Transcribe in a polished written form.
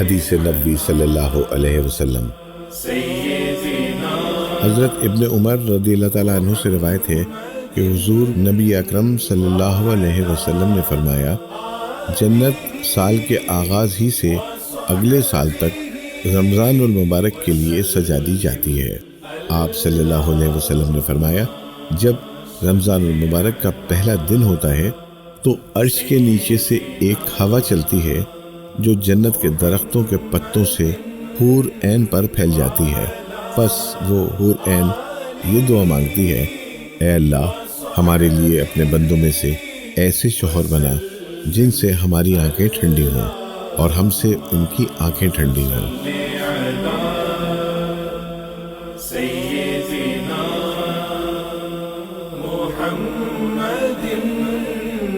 حدیث نبوی صلی اللہ علیہ وسلم۔ حضرت ابن عمر رضی اللہ تعالیٰ عنہ سے روایت ہے کہ حضور نبی اکرم صلی اللہ علیہ وسلم نے فرمایا، جنت سال کے آغاز ہی سے اگلے سال تک رمضان المبارک کے لیے سجا دی جاتی ہے۔ آپ صلی اللہ علیہ وسلم نے فرمایا، جب رمضان المبارک کا پہلا دن ہوتا ہے تو عرش کے نیچے سے ایک ہوا چلتی ہے جو جنت کے درختوں کے پتوں سے حور عین پر پھیل جاتی ہے۔ پس وہ حور عین یہ دعا مانگتی ہے، اے اللہ، ہمارے لیے اپنے بندوں میں سے ایسے شوہر بنا جن سے ہماری آنکھیں ٹھنڈی ہوں اور ہم سے ان کی آنکھیں ٹھنڈی ہوں۔